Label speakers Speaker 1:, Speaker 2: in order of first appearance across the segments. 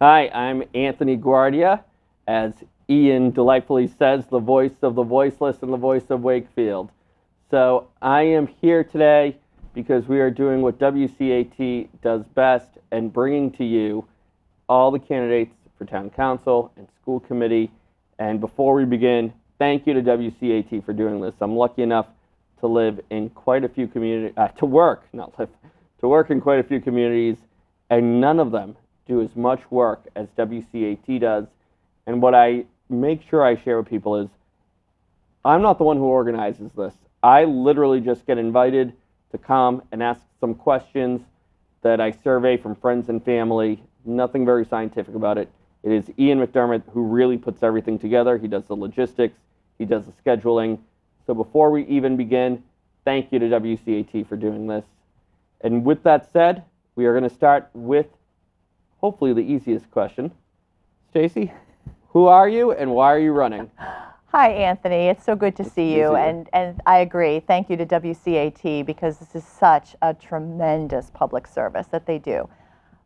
Speaker 1: Hi, I'm Anthony Guardia. As Ian delightfully says, the voice of the voiceless and the voice of Wakefield. So I am here today because we are doing what WCAT does best and bringing to you all the candidates for town council and school committee. And before we begin, thank you to WCAT for doing this. I'm lucky enough to live in quite a few communities, to work in quite a few communities, and none of them do as much work as WCAT does. And what I make sure I share with people is, I'm not the one who organizes this. I literally just get invited to come and ask some questions that I survey from friends and family. Nothing very scientific about it. It is Ian McDermott who really puts everything together. He does the logistics, he does the scheduling. So before we even begin, thank you to WCAT for doing this. And with that said, we are going to start with hopefully the easiest question. Stacey, who are you and why are you running?
Speaker 2: Hi, Anthony. It's so good to see you. And I agree. Thank you to WCAT because this is such a tremendous public service that they do.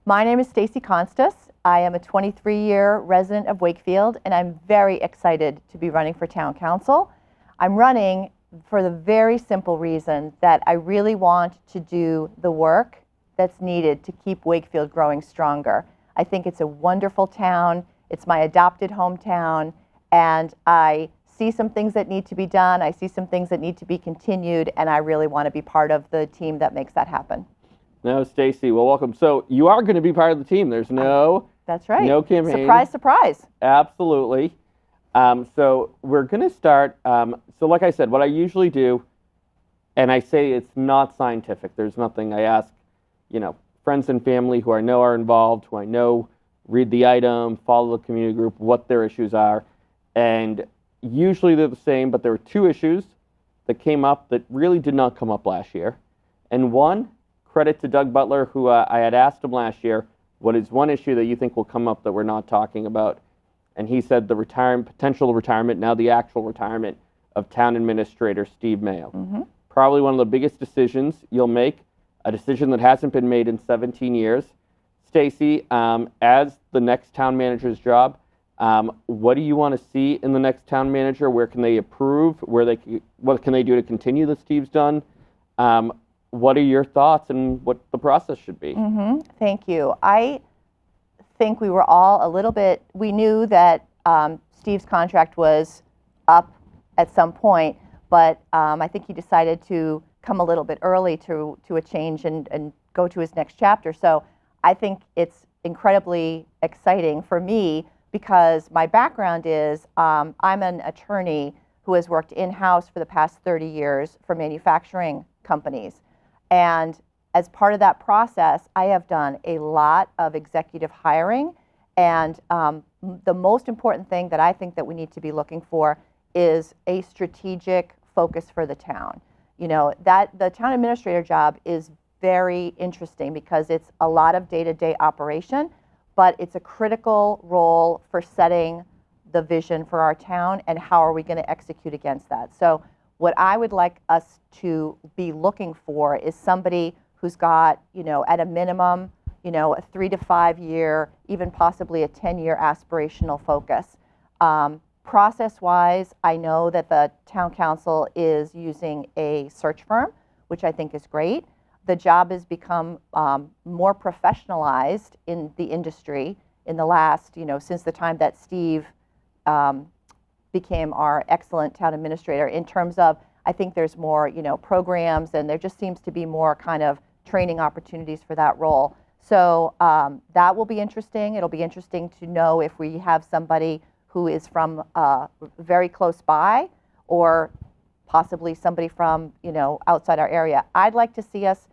Speaker 2: My name is Stacey Constas. I am a 23-year resident of Wakefield, and I'm very excited to be running for town council. I'm running for the very simple reason that I really want to do the work that's needed to keep Wakefield growing stronger. I think it's a wonderful town. It's my adopted hometown, and I see some things that need to be done. I see some things that need to be continued, and I really want to be part of the team that makes that happen.
Speaker 1: No, Stacey, well, welcome. So you are going to be part of the team. There's
Speaker 2: That's right.
Speaker 1: No campaign.
Speaker 2: Surprise, surprise.
Speaker 1: Absolutely. So we're going to start. So like I said, what I usually do, and I say it's not scientific. There's nothing. I ask, friends and family who I know are involved, who I know read the item, follow the community group, what their issues are. And usually they're the same, but there were two issues that came up that really did not come up last year. And one, credit to Doug Butler, who I had asked him last year, what is one issue that you think will come up that we're not talking about? And he said the potential retirement, now the actual retirement of town administrator Steve Mayo.
Speaker 2: Mm-hmm.
Speaker 1: Probably one of the biggest decisions you'll make, a decision that hasn't been made in 17 years. Stacey, as the next town manager's job, what do you want to see in the next town manager? Where can they improve? What can they do to continue that Steve's done? What are your thoughts and what the process should be?
Speaker 2: Mm-hmm. Thank you. I think we were all we knew that Steve's contract was up at some point, but I think he decided to come a little bit early to a change and go to his next chapter. So I think it's incredibly exciting for me because my background is I'm an attorney who has worked in-house for the past 30 years for manufacturing companies. And as part of that process, I have done a lot of executive hiring. And the most important thing that I think that we need to be looking for is a strategic focus for the town. That the town administrator job is very interesting because it's a lot of day-to-day operation, but it's a critical role for setting the vision for our town and how are we going to execute against that. So what I would like us to be looking for is somebody who's got, at a minimum, a 3 to 5 year, even possibly a 10-year aspirational focus. Process-wise, I know that the town council is using a search firm, which I think is great. The job has become more professionalized in the industry in the last, since the time that Steve became our excellent town administrator, in terms of, I think there's more, programs, and there just seems to be more kind of training opportunities for that role. So that will be interesting. It'll be interesting to know if we have somebody who is from very close by or possibly somebody from, outside our area. I'd like to see us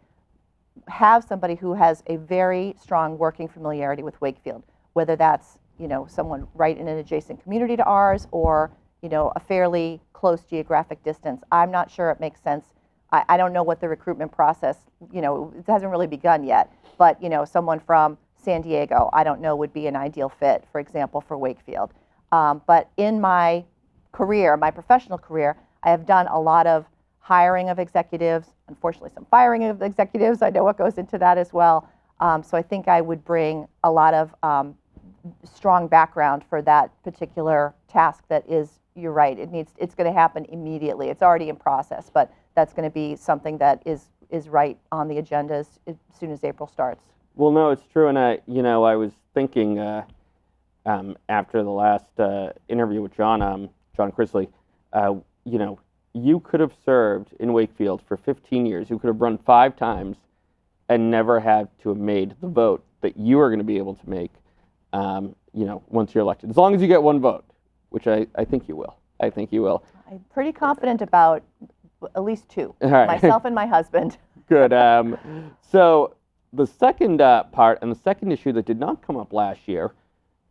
Speaker 2: have somebody who has a very strong working familiarity with Wakefield, whether that's, someone right in an adjacent community to ours or, a fairly close geographic distance. I'm not sure it makes sense. I don't know what the recruitment process, it hasn't really begun yet, but, someone from San Diego, I don't know, would be an ideal fit, for example, for Wakefield. But in my career, my professional career, I have done a lot of hiring of executives, unfortunately some firing of executives. I know what goes into that as well. So I think I would bring a lot of strong background for that particular task that is, you're right, it's going to happen immediately. It's already in process, but that's going to be something that is right on the agenda as soon as April starts.
Speaker 1: Well, no, it's true, and I was thinking after the last interview with John Chrisley, you could have served in Wakefield for 15 years. You could have run 5 times and never had to have made the vote that you are going to be able to make, once you're elected. As long as you get 1 vote, which I think you will. I think you will.
Speaker 2: I'm pretty confident about at least 2,
Speaker 1: All right.
Speaker 2: myself and my husband.
Speaker 1: Good. So the second part and the second issue that did not come up last year,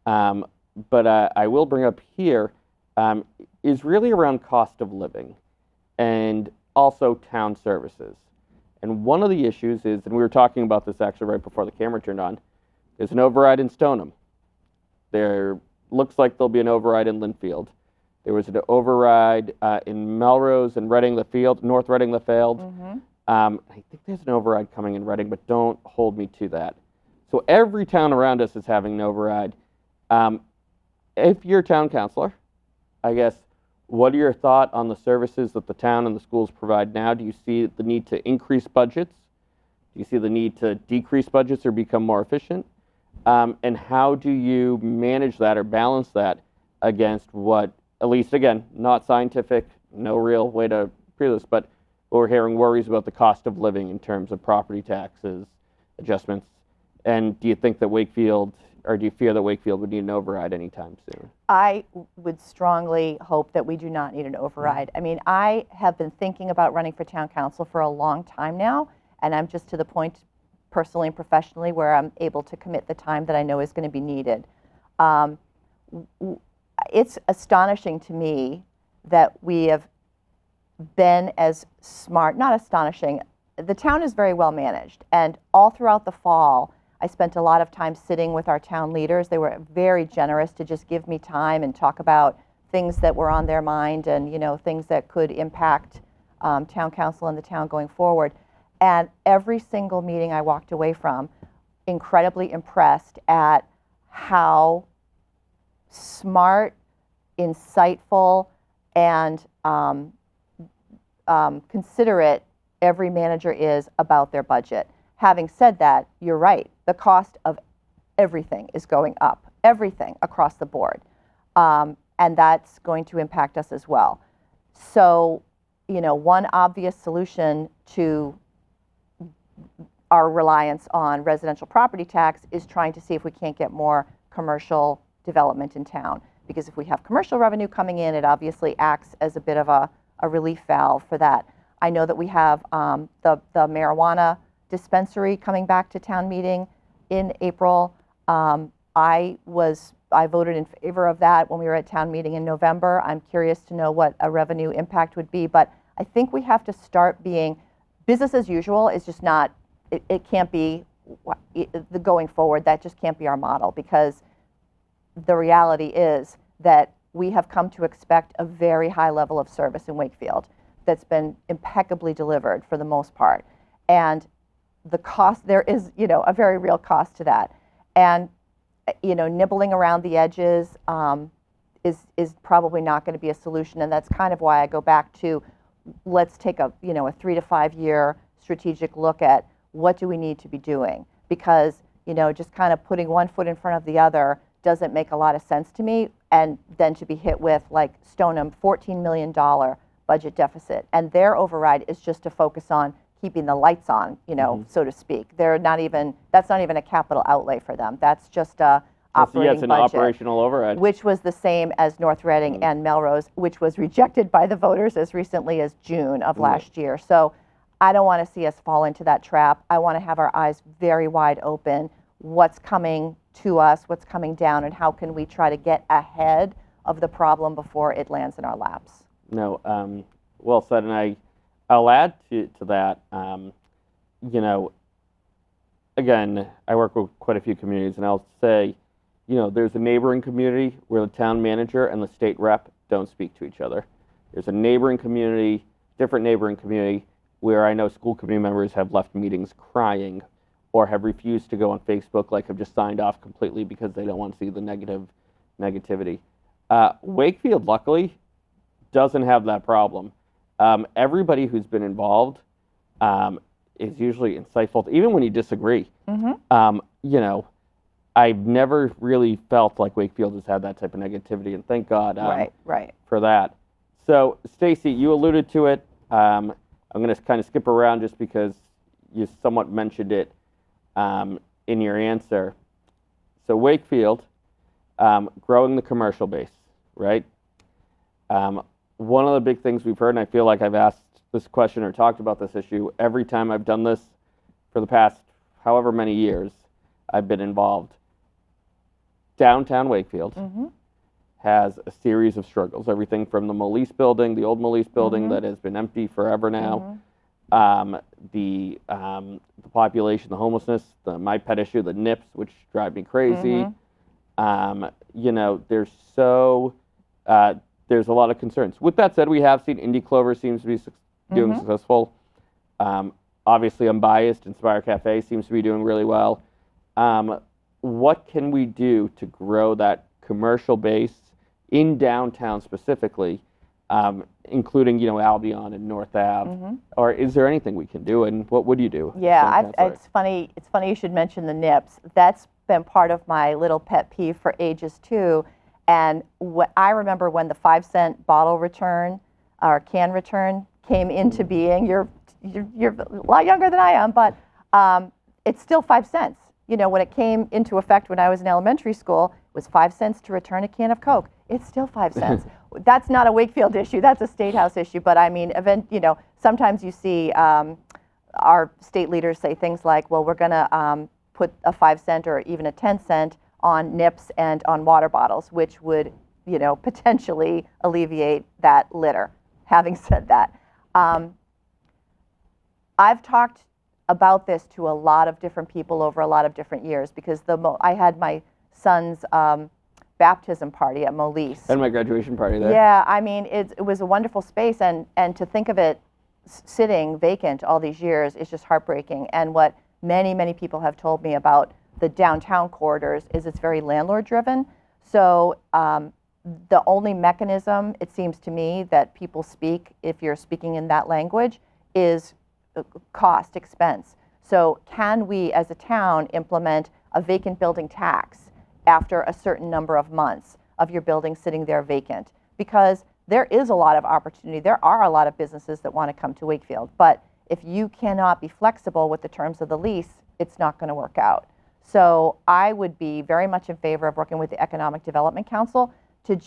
Speaker 1: but I will bring up here, is really around cost of living and also town services. And one of the issues is, and we were talking about this actually right before the camera turned on, there's an override in Stoneham. There looks like there'll be an override in Linfield. There was an override in Melrose and North Reading the Field.
Speaker 2: Mm-hmm.
Speaker 1: I think there's an override coming in Reading, but don't hold me to that. So every town around us is having an override. If you're a town councilor, I guess, what are your thoughts on the services that the town and the schools provide now? Do you see the need to increase budgets? Do you see the need to decrease budgets or become more efficient? And how do you manage that or balance that against what, at least again, not scientific, no real way to prove this, but we're hearing worries about the cost of living in terms of property taxes, adjustments. And do you think that Wakefield, or do you fear that Wakefield would need an override anytime soon?
Speaker 2: I would strongly hope that we do not need an override. I mean, I have been thinking about running for town council for a long time now, and I'm just to the point personally and professionally where I'm able to commit the time that I know is going to be needed. It's astonishing to me that we have been as smart, not astonishing, the town is very well managed, and all throughout the fall, I spent a lot of time sitting with our town leaders. They were very generous to just give me time and talk about things that were on their mind and, things that could impact town council and the town going forward. And every single meeting I walked away from, incredibly impressed at how smart, insightful, and considerate every manager is about their budget. Having said that, you're right. The cost of everything is going up, everything across the board. And that's going to impact us as well. So, one obvious solution to our reliance on residential property tax is trying to see if we can't get more commercial development in town. Because if we have commercial revenue coming in, it obviously acts as a bit of a relief valve for that. I know that we have the marijuana dispensary coming back to town meeting in April. I voted in favor of that when we were at town meeting in November. I'm curious to know what a revenue impact would be, but I think we have to start being business as usual. Is just not, it can't be the going forward. That just can't be our model, because the reality is that we have come to expect a very high level of service in Wakefield that's been impeccably delivered for the most part. And the cost, there is, a very real cost to that. And, nibbling around the edges is probably not going to be a solution. And that's kind of why I go back to, let's take a 3 to 5 year strategic look at what do we need to be doing. Because, just kind of putting one foot in front of the other doesn't make a lot of sense to me. And then to be hit with, like Stoneham, $14 million budget deficit. And their override is just to focus on keeping the lights on, so to speak. That's not even a capital outlay for them. That's just a operating budget.
Speaker 1: Operational override.
Speaker 2: Which was the same as North Reading and Melrose, which was rejected by the voters as recently as June of last year. So I don't want to see us fall into that trap. I want to have our eyes very wide open. What's coming to us, what's coming down, and how can we try to get ahead of the problem before it lands in our laps?
Speaker 1: No, well said, and I'll add to that, again, I work with quite a few communities, and I'll say, there's a neighboring community where the town manager and the state rep don't speak to each other. There's a neighboring community, different neighboring community, where I know school committee members have left meetings crying or have refused to go on Facebook, like have just signed off completely because they don't want to see the negativity. Wakefield, luckily, doesn't have that problem. Everybody who's been involved is usually insightful, even when you disagree. You know, I've never really felt like Wakefield has had that type of negativity, and thank God
Speaker 2: Right.
Speaker 1: for that. So, Stacey, you alluded to it. I'm going to kind of skip around just because you somewhat mentioned it in your answer. So, Wakefield, growing the commercial base, right? One of the big things we've heard, and I feel like I've asked this question or talked about this issue every time I've done this for the past however many years I've been involved. Downtown Wakefield has a series of struggles, everything from the Molise building, the old Molise building that has been empty forever now, the population, the homelessness, my pet issue, the NIPS, which drive me crazy. You know, there's a lot of concerns. With that said, we have seen Indie Clover seems to be doing successful. Obviously, I'm biased. Inspire Cafe seems to be doing really well. What can we do to grow that commercial base in downtown specifically, including, you know, Albion and North Ave? Or is there anything we can do, and what would you do?
Speaker 2: Yeah, it's funny you should mention the NIPS. That's been part of my little pet peeve for ages too. And I remember when the 5-cent bottle return or can return came into being. You're a lot younger than I am, but it's still 5 cents. You know, when it came into effect when I was in elementary school, it was 5 cents to return a can of Coke. It's still 5 cents. That's not a Wakefield issue. That's a State House issue. But I mean, you know, sometimes you see our state leaders say things like, well, we're going to put a 5 cent or even a 10 cent on NIPS and on water bottles, which would, you know, potentially alleviate that litter. Having said that, I've talked about this to a lot of different people over a lot of different years because I had my son's baptism party at Molise.
Speaker 1: And my graduation party there.
Speaker 2: Yeah, I mean, it was a wonderful space, and to think of it sitting vacant all these years is just heartbreaking. And what many people have told me about the downtown corridors is it's very landlord driven. So the only mechanism, it seems to me, that people speak, if you're speaking in that language, is cost, expense. So can we as a town implement a vacant building tax after a certain number of months of your building sitting there vacant? Because there is a lot of opportunity. There are a lot of businesses that want to come to Wakefield. But if you cannot be flexible with the terms of the lease, it's not going to work out. So I would be very much in favor of working with the Economic Development Council to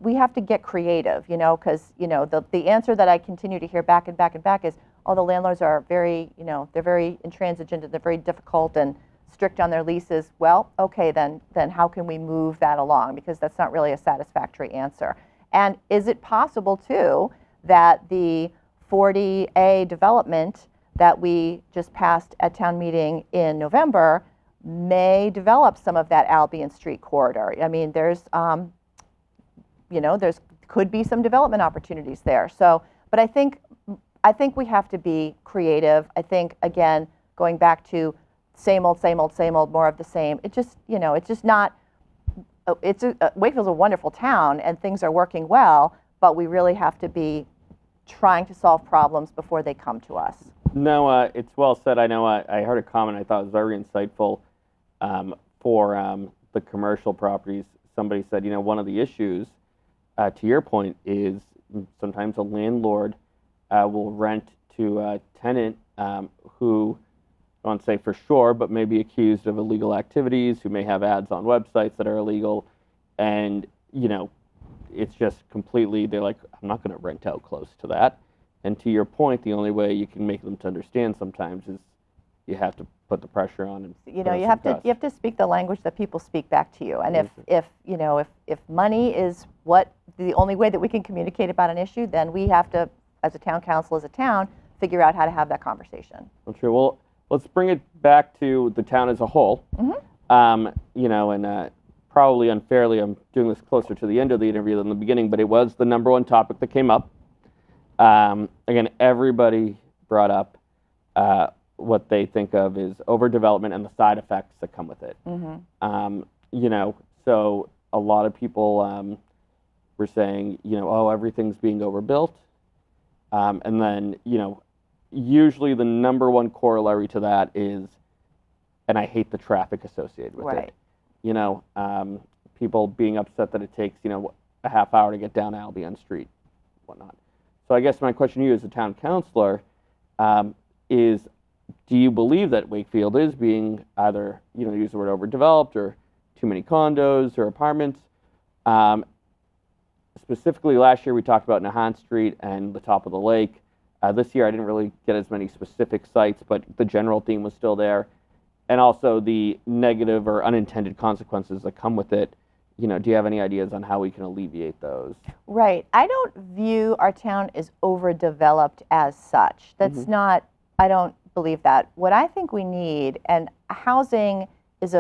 Speaker 2: we have to get creative, you know, because, you know, the answer that I continue to hear back and back and back is, oh, the landlords are very, you know, they're very intransigent and they're very difficult and strict on their leases. Well, okay, then how can we move that along? Because that's not really a satisfactory answer. And is it possible, too, that the 40A development that we just passed at town meeting in November may develop some of that Albion Street corridor? I mean, there's, you know, could be some development opportunities there. So, but I think we have to be creative. I think, again, going back to same old, more of the same. It just, you know, it's just not. Wakefield's a wonderful town, and things are working well, but we really have to be trying to solve problems before they come to us.
Speaker 1: No, it's well said. I know I heard a comment I thought was very insightful for the commercial properties. Somebody said, you know, one of the issues, to your point, is sometimes a landlord will rent to a tenant who, I won't say for sure, but may be accused of illegal activities, who may have ads on websites that are illegal, and, you know, it's just completely, they're like, I'm not going to rent out close to that. And to your point, the only way you can make them to understand sometimes is you have to put the pressure on. And
Speaker 2: you know, you have to speak the language that people speak back to you. And if you know, if money is the only way that we can communicate about an issue, then we have to, as a town council, as a town, figure out how to have that conversation.
Speaker 1: Well, true. Well, let's bring it back to the town as a whole. You know, and probably unfairly, I'm doing this closer to the end of the interview than the beginning, but it was the number one topic that came up. Again, everybody brought up what they think of is overdevelopment and the side effects that come with it. You know, so a lot of people were saying, you know, oh, everything's being overbuilt. And then, you know, usually the number one corollary to that is, and I hate the traffic associated with it. You know, people being upset that it takes, you know, a half hour to get down Albion Street, whatnot. So I guess my question to you as a town councilor is, do you believe that Wakefield is being either, you know, use the word overdeveloped or too many condos or apartments? Specifically, last year we talked about Nahant Street and the top of the lake. This year I didn't really get as many specific sites, but the general theme was still there. And also the negative or unintended consequences that come with it. You know, do you have any ideas on how we can alleviate those?
Speaker 2: Right. I don't view our town as overdeveloped as such. That's not, I don't believe that. What I think we need, and housing is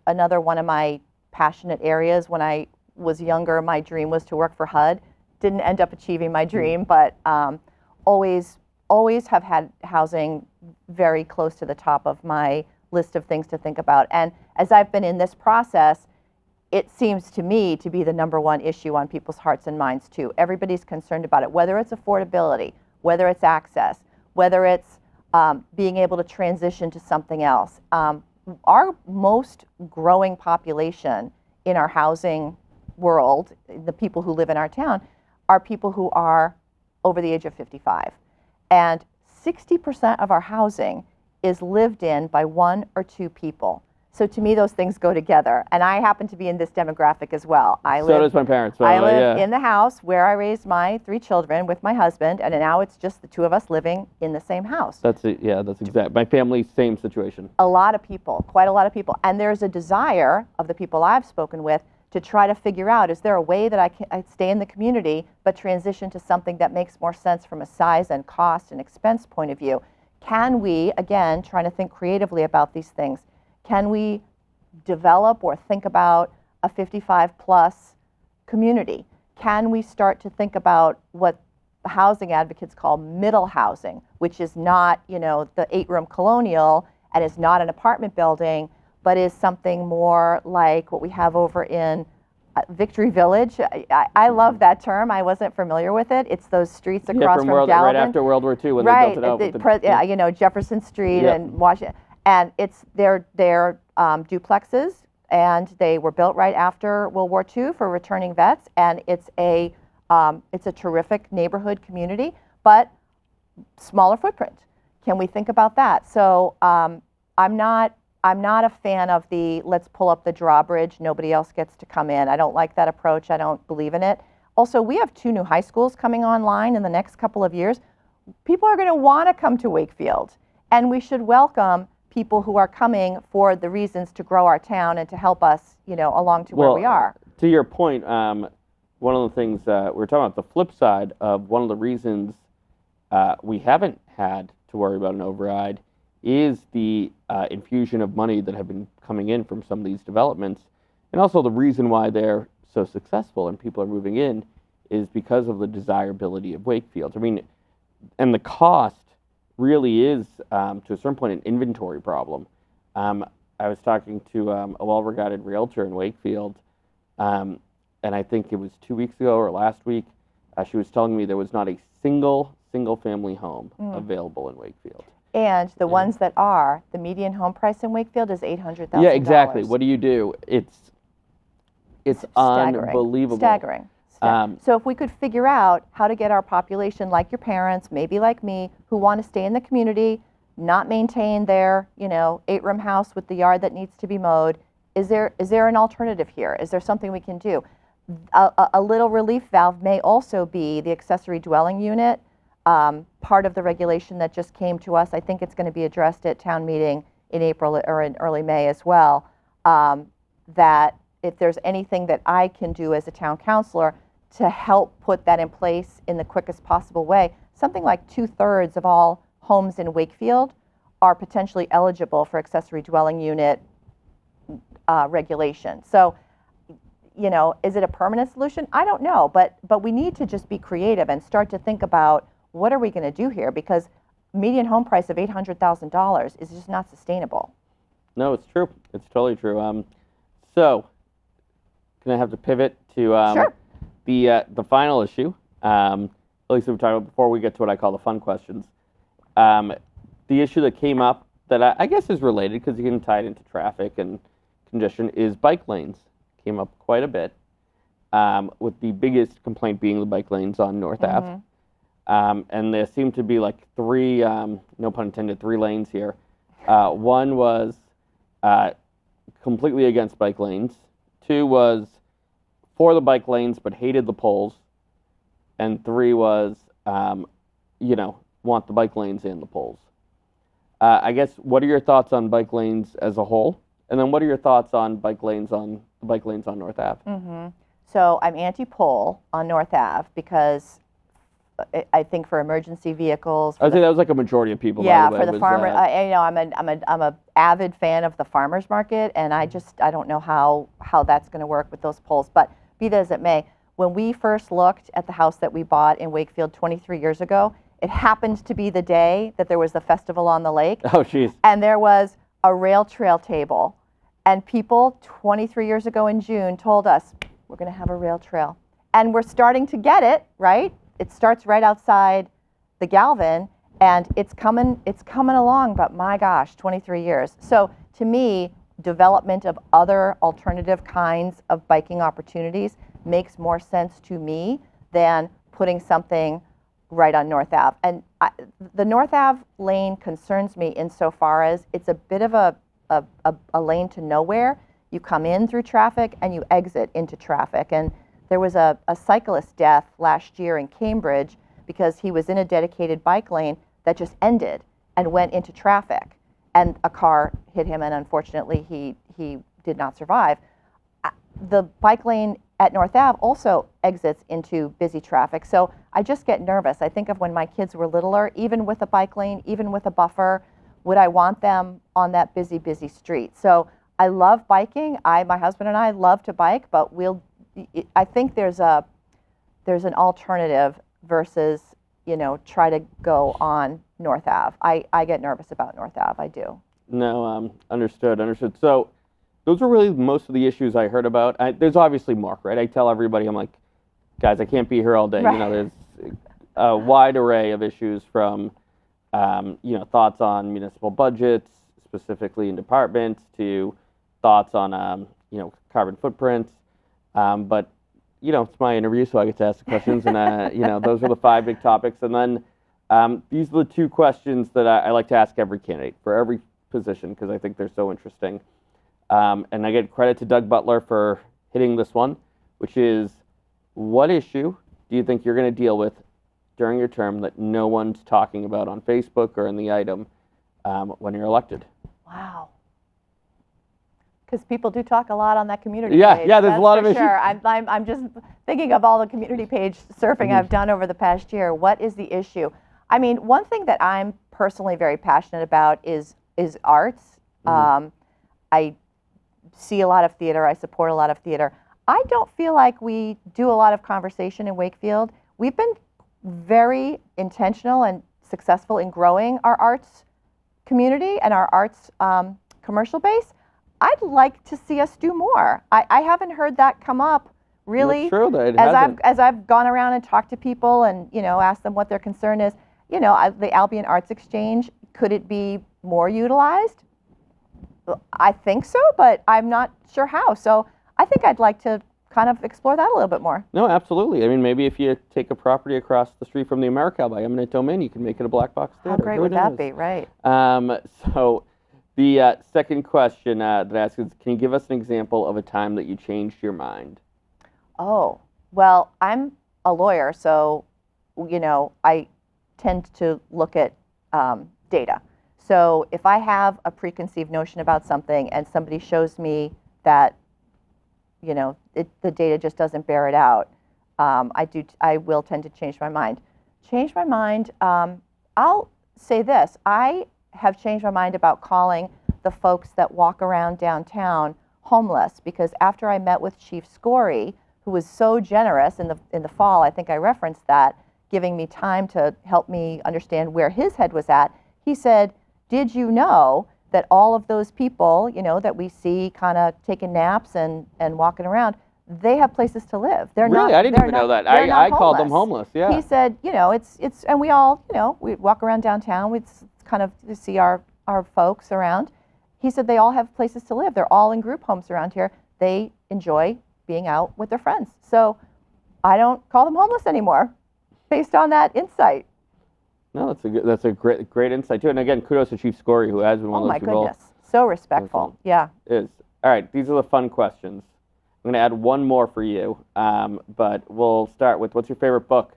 Speaker 2: another one of my passionate areas. When I was younger, my dream was to work for HUD. Didn't end up achieving my dream, but always have had housing very close to the top of my list of things to think about. And as I've been in this process, it seems to me to be the number one issue on people's hearts and minds too. Everybody's concerned about it, whether it's affordability, whether it's access, whether it's being able to transition to something else. Our most growing population in our housing world, the people who live in our town, are people who are over the age of 55. And 60% of our housing is lived in by one or two people. So to me, those things go together. And I happen to be in this demographic as well.
Speaker 1: So does my parents.
Speaker 2: I live in the house where I raised my 3 children with my husband, and now it's just the two of us living in the same house.
Speaker 1: That's it. Yeah, that's exact. My family, same situation.
Speaker 2: A lot of people, quite a lot of people. And there's a desire of the people I've spoken with to try to figure out, is there a way that I stay in the community but transition to something that makes more sense from a size and cost and expense point of view? Can we, again, trying to think creatively about these things, can we develop or think about a 55 plus community? Can we start to think about what housing advocates call middle housing, which is not, you know, the 8-room colonial and is not an apartment building, but is something more like what we have over in Victory Village. I love that term. I wasn't familiar with it. It's those streets across from Galvin.
Speaker 1: Right after World War II when they built it out.
Speaker 2: You know, Jefferson Street and Washington. And it's they're duplexes, and they were built right after World War II for returning vets. And it's a terrific neighborhood community, but smaller footprint. Can we think about that? So I'm not a fan of the let's pull up the drawbridge, nobody else gets to come in. I don't like that approach. I don't believe in it. Also, we have 2 new high schools coming online in the next couple of years. People are going to want to come to Wakefield, and we should welcome people who are coming for the reasons to grow our town and to help us, you know, along to where we are.
Speaker 1: To your point, one of the things we're talking about, the flip side of one of the reasons we haven't had to worry about an override is the infusion of money that have been coming in from some of these developments. And also the reason why they're so successful and people are moving in is because of the desirability of Wakefield. I mean, and the cost really is, to a certain point, an inventory problem. I was talking to a well-regarded realtor in Wakefield, and I think it was 2 weeks ago or last week, she was telling me there was not a single-family home available in Wakefield.
Speaker 2: And the ones that are, the median home price in Wakefield is $800,000.
Speaker 1: Yeah, exactly. What do you do? It's unbelievable.
Speaker 2: Staggering. So if we could figure out how to get our population, like your parents, maybe like me, who want to stay in the community, not maintain their, 8-room house with the yard that needs to be mowed, is there an alternative here? Is there something we can do? A little relief valve may also be the accessory dwelling unit, part of the regulation that just came to us. I think it's going to be addressed at town meeting in April or in early May as well, that if there's anything that I can do as a town councilor to help put that in place in the quickest possible way. Something like 2/3 of all homes in Wakefield are potentially eligible for accessory dwelling unit regulation. So, is it a permanent solution? I don't know, but we need to just be creative and start to think about what are we going to do here, because median home price of $800,000 is just not sustainable.
Speaker 1: No, it's true. It's totally true. So, going to have to pivot to
Speaker 2: Sure.
Speaker 1: the final issue. At least we talked about before we get to what I call the fun questions. The issue that came up that I guess is related because you can tie it into traffic and congestion is bike lanes. Came up quite a bit, with the biggest complaint being the bike lanes on North Ave. And there seemed to be like three, no pun intended, three lanes here. One was completely against bike lanes. Two was for the bike lanes but hated the poles. And three was, want the bike lanes and the poles. I guess, what are your thoughts on bike lanes as a whole? And then what are your thoughts on bike lanes on North Ave?
Speaker 2: So I'm anti-pole on North Ave because I think for emergency vehicles.
Speaker 1: I'd say that was like a majority of people.
Speaker 2: Yeah,
Speaker 1: by the way,
Speaker 2: for the farmer. I'm a avid fan of the farmers market, and I don't know how that's going to work with those poles. But be that as it may, when we first looked at the house that we bought in Wakefield 23 years ago, it happened to be the day that there was the festival on the lake.
Speaker 1: Oh, jeez.
Speaker 2: And there was a rail trail table, and people 23 years ago in June told us we're going to have a rail trail, and we're starting to get it right. It starts right outside the Galvin, and it's coming along, but my gosh, 23 years. So to me, development of other alternative kinds of biking opportunities makes more sense to me than putting something right on North Ave. And the North Ave lane concerns me insofar as it's a bit of a lane to nowhere. You come in through traffic and you exit into traffic. And there was a cyclist death last year in Cambridge because he was in a dedicated bike lane that just ended and went into traffic. And a car hit him, and unfortunately he did not survive. The bike lane at North Ave also exits into busy traffic. So I just get nervous. I think of when my kids were littler, even with a bike lane, even with a buffer, would I want them on that busy street? So I love biking. My husband and I love to bike, but I think there's an alternative versus, try to go on North Ave. I get nervous about North Ave, I do.
Speaker 1: No, understood. So those were really most of the issues I heard about. There's obviously more, right? I tell everybody, I'm like, guys, I can't be here all day.
Speaker 2: Right.
Speaker 1: There's a wide array of issues from, thoughts on municipal budgets, specifically in departments, to thoughts on, carbon footprints. But, it's my interview, so I get to ask the questions. And, those are the five big topics. And then these are the two questions that I like to ask every candidate for every position because I think they're so interesting. And I get credit to Doug Butler for hitting this one, which is, what issue do you think you're going to deal with during your term that no one's talking about on Facebook or in the item when you're elected?
Speaker 2: Wow. Because people do talk a lot on that community
Speaker 1: page. Yeah, there's
Speaker 2: That's
Speaker 1: a lot of
Speaker 2: for
Speaker 1: issues.
Speaker 2: Sure. I'm just thinking of all the community page surfing I've done over the past year. What is the issue? I mean, one thing that I'm personally very passionate about is arts. I see a lot of theater. I support a lot of theater. I don't feel like we do a lot of conversation in Wakefield. We've been very intentional and successful in growing our arts community and our arts commercial base. I'd like to see us do more. I haven't heard that come up really.
Speaker 1: That's true, that it hasn't.
Speaker 2: As I've gone around and talked to people and asked them what their concern is. The Albion Arts Exchange, could it be more utilized? I think so, but I'm not sure how. So I think I'd like to kind of explore that a little bit more.
Speaker 1: No, absolutely. I mean, maybe if you take a property across the street from the AmeriCal by eminent domain, you can make it a black box theater.
Speaker 2: How great would that be, right?
Speaker 1: So the second question that I ask is, can you give us an example of a time that you changed your mind?
Speaker 2: Oh, well, I'm a lawyer, so, I tend to look at data. So if I have a preconceived notion about something and somebody shows me that, the data just doesn't bear it out, I will tend to change my mind. Change my mind, I'll say this. I have changed my mind about calling the folks that walk around downtown homeless, because after I met with Chief Scory, who was so generous in the fall, I think I referenced that, giving me time to help me understand where his head was at, he said, did you know that all of those people, that we see kind of taking naps and walking around, they have places to live. They're
Speaker 1: really?
Speaker 2: not.
Speaker 1: I didn't even know that. I called them homeless. Yeah.
Speaker 2: He said, it's, and we all, we walk around downtown. We kind of see our folks around. He said they all have places to live. They're all in group homes around here. They enjoy being out with their friends. So I don't call them homeless anymore, based on that insight.
Speaker 1: No, that's a great insight too. And again, kudos to Chief Scory, who has been one of those people.
Speaker 2: Oh my goodness, so respectful. Yeah.
Speaker 1: Is. All right, these are the fun questions. I'm going to add one more for you, but we'll start with, what's your favorite book?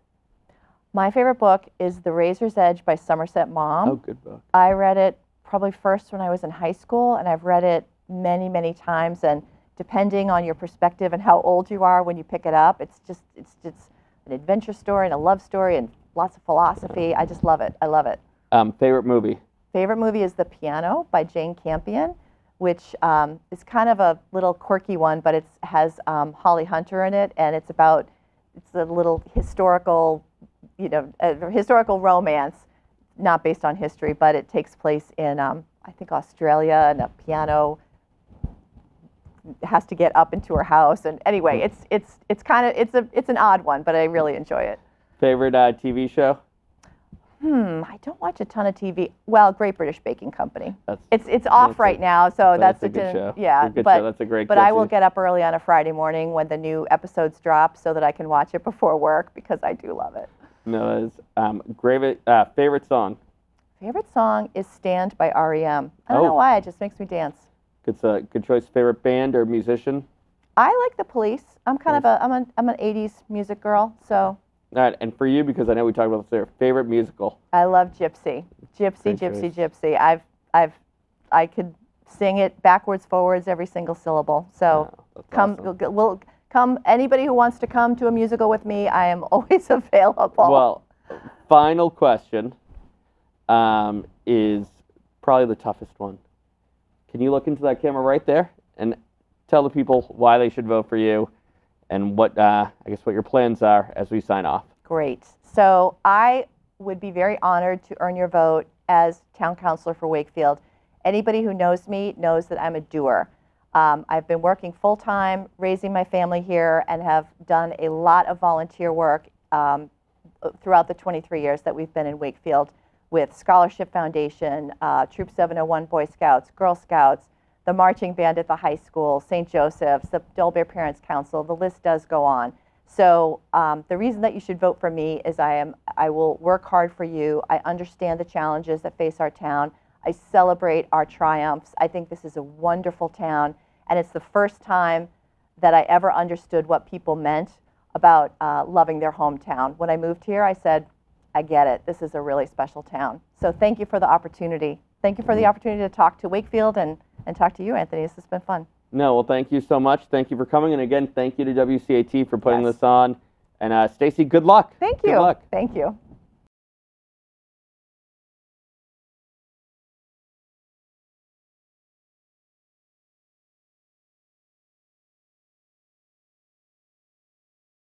Speaker 2: My favorite book is The Razor's Edge by Somerset Maugham.
Speaker 1: Oh, good book.
Speaker 2: I read it probably first when I was in high school, and I've read it many, many times. And depending on your perspective and how old you are when you pick it up, it's an adventure story and a love story and lots of philosophy. I just love it. I love it.
Speaker 1: Favorite movie?
Speaker 2: Favorite movie is The Piano by Jane Campion, which is kind of a little quirky one, but it has Holly Hunter in it, and it's a little historical, historical romance, not based on history, but it takes place in, I think, Australia, and a piano has to get up into her house. And anyway, it's an odd one, but I really enjoy it.
Speaker 1: Favorite TV show?
Speaker 2: I don't watch a ton of TV. Well, Great British Baking Company. It's off right now, so that's
Speaker 1: a good show.
Speaker 2: Yeah,
Speaker 1: good show. That's a great.
Speaker 2: But I will get up early on a Friday morning when the new episodes drop, so that I can watch it before work, because I do love it.
Speaker 1: No, that is great. Favorite song?
Speaker 2: Favorite song is "Stand" by REM. I don't know why, it just makes me dance.
Speaker 1: It's a good choice. Favorite band or musician?
Speaker 2: I like the Police. I'm kind of I'm an '80s music girl, so.
Speaker 1: All right, and for you, because I know we talked about this earlier, favorite musical?
Speaker 2: I love Gypsy. Gypsy. I could sing it backwards, forwards, every single syllable. So come. Anybody who wants to come to a musical with me, I am always available.
Speaker 1: Well, final question is probably the toughest one. Can you look into that camera right there and tell the people why they should vote for you? And what what your plans are as we sign off.
Speaker 2: Great. So I would be very honored to earn your vote as town councilor for Wakefield. Anybody who knows me knows that I'm a doer. I've been working full time, raising my family here, and have done a lot of volunteer work throughout the 23 years that we've been in Wakefield with Scholarship Foundation, Troop 701 Boy Scouts, Girl Scouts, the marching band at the high school, St. Joseph's, the Dolbear Parents Council, the list does go on. So the reason that you should vote for me is I will work hard for you. I understand the challenges that face our town. I celebrate our triumphs. I think this is a wonderful town, and it's the first time that I ever understood what people meant about loving their hometown. When I moved here, I said, I get it. This is a really special town. So thank you for the opportunity. Thank you for the opportunity to talk to Wakefield and talk to you, Anthony. This has been fun.
Speaker 1: No, well, thank you so much. Thank you for coming. And again, thank you to WCAT for putting this on. And Stacey, good luck.
Speaker 2: Thank you.
Speaker 1: Good luck.
Speaker 2: Thank you.